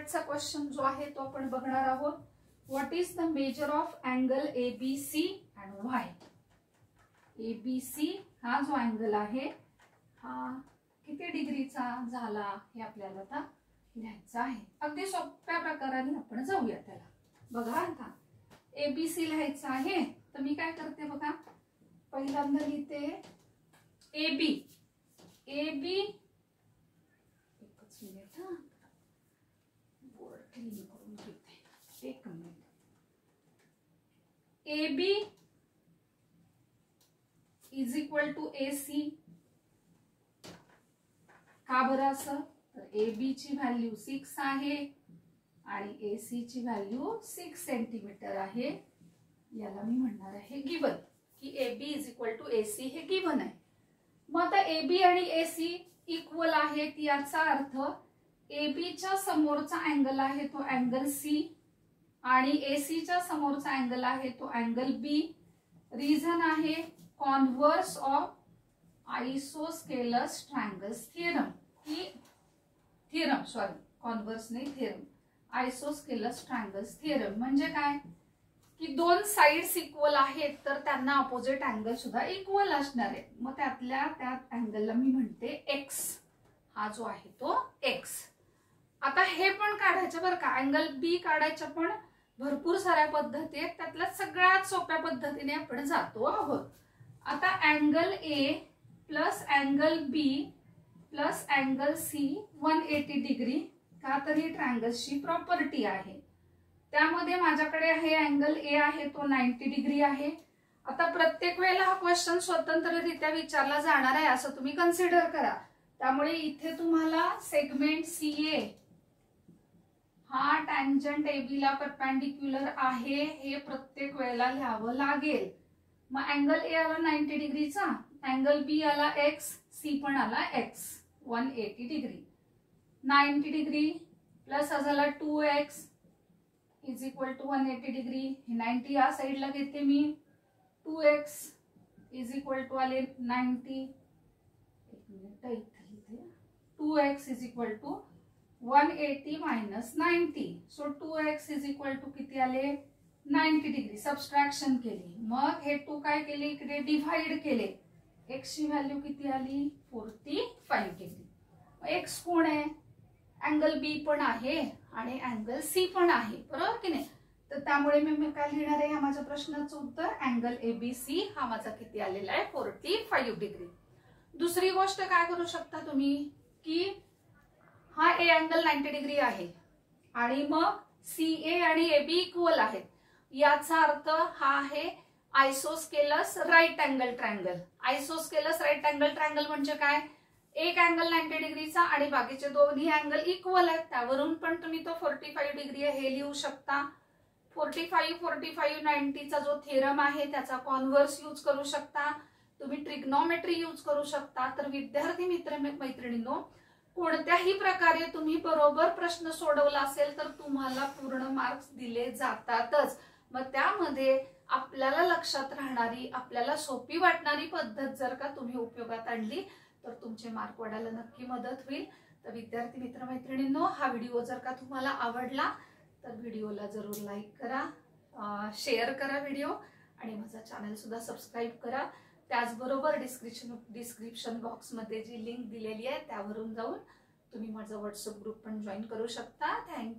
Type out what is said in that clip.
शेवटचा क्वेश्चन जो आहे तो आपण बघणार आहोत. What is the measure of angle ABC and Y. ABC हा जो अँगल आहे हा किती डिग्रीचा झाला हे आपल्याला आता लिहायचं आहे. अगदी सोप्या प्रकाराने आपण जाऊया त्याला. बघा आता ABC लिहायचं आहे तर मी काय करते बघा, पहिल्यांदा लिहिते AB. एकच मिनिट हा, बोर्ड क्लीन करून घेते. एक minute. AB is equal to AC. का बरं असं, तर AB ची व्हॅल्यू 6 आहे आणि AC ची व्हॅल्यू 6 सेंटीमीटर आहे. याला मी म्हणणार आहे गिवन, की AB is equal to AC हे गिवन आहे. मग आता AB आणि AC इक्वल आहेत, याचा अर्थ AB च्या समोरचा अँगल आहे तो अँगल C आणि AC च्या समोरचा अँगल आहे तो अँगल B. रिझन आहे converse of isosceles triangles theorem. Theorem sorry, converse नाही, थिअरम. आइसोस्केलस ट्रायंगल्स थिअरम म्हणजे काय, की दोन साइड्स इक्वल आहेत तर त्यांना अपोजिट अँगल सुद्धा इक्वल असणार आहे. मग त्या अँगलला मी म्हणते एक्स. हा जो आहे तो एक्स. आता हे पण काढायचं बरं का, अँगल B काढायच्या पण भरपूर साऱ्या पद्धती आहेत, त्यातल्या सगळ्यात सोप्या पद्धतीने आपण जातो आहोत. आता angle A plus angle B plus angle C 180 degree, का तर ही ट्रायंगल्सची प्रॉपर्टी आहे. त्यामध्ये माझ्याकडे आहे अँगल A आहे तो 90 डिग्री आहे. आता प्रत्येक वेळेला हा क्वेश्चन स्वतंत्ररित्या विचारला जाणार आहे असं तुम्ही कन्सिडर करा. त्यामुळे इथे तुम्हाला सेगमेंट CA हा टँजंट AB ला परपेंडिक्युलर आहे हे प्रत्येक वेळेला लिहावं लागेल. मग अँगल A आला 90 डिग्रीचा, अँगल B आला X, C पण आला X 180 डिग्री. 90 डिग्री प्लस हा झाला 2x is equal to 180 degree. 90 या साईडला घेते मी. 2x इज इक्वल टू आले 90. एक मिनिट इथे 2x is equal to 180 minus 90. So 2x is equal to किती आले 90 डिग्री. सबस्ट्रॅक्शन केली, मग हे 2 काय केले इकडे डिव्हाइड केले. x ची व्हॅल्यू किती आली 45 डिग्री. x कोण आहे, अँगल B पण आहे आणि अँगल C पण आहे, बरोबर की नाही. तर त्यामुळे मी काय लिहिणार आहे, माझ्या प्रश्नाचं उत्तर अँगल ABC हा माझा किती आलेला आहे 45 डिग्री. दुसरी गोष्ट काय करू शकता तुम्ही, की हा A अँगल 90 डिग्री आहे आणि मग CA आणि AB इक्वल आहेत. याचा अर्थ हा आहे isosceles right angle triangle. Isosceles right angle triangle म्हणजे काय, एक अँगल 90 डिग्रीचा आणि बाकीचे दोन्ही अँगल इक्वल आहेत. त्यावरून पण तुम्ही तो 45 डिग्री हे लिहू शकता. 45 90 चा जो थिअरम आहे त्याचा कॉन्व्हर्स यूज करू शकता तुम्ही, ट्रिग्नोमेट्री यूज करू शकता. तर विद्यार्थी मैत्रिणींनो, कोणत्याही प्रकारे तुम्ही बरोबर प्रश्न सोडवला असेल तर तुम्हाला पूर्ण मार्क्स दिले जातातच. मग त्यामध्ये आपल्याला लक्षात राहणारी, आपल्याला सोपी वाटणारी पद्धत जर का तुम्ही उपयोगात आणली तर तुमचे मार्क वाढायला नक्की मदत होईल. तर विद्यार्थी मित्रमैत्रिणींनो, हा व्हिडिओ जर का तुम्हाला आवडला तर व्हिडिओला जरूर लाईक करा, शेअर करा व्हिडिओ आणि माझा चॅनल सुद्धा सबस्क्राईब करा. त्याचबरोबर डिस्क्रिप्शन बॉक्समध्ये जी लिंक दिलेली आहे त्यावरून जाऊन तुम्ही माझा व्हॉट्सअप ग्रुप पण जॉईन करू शकता. थँक्यू.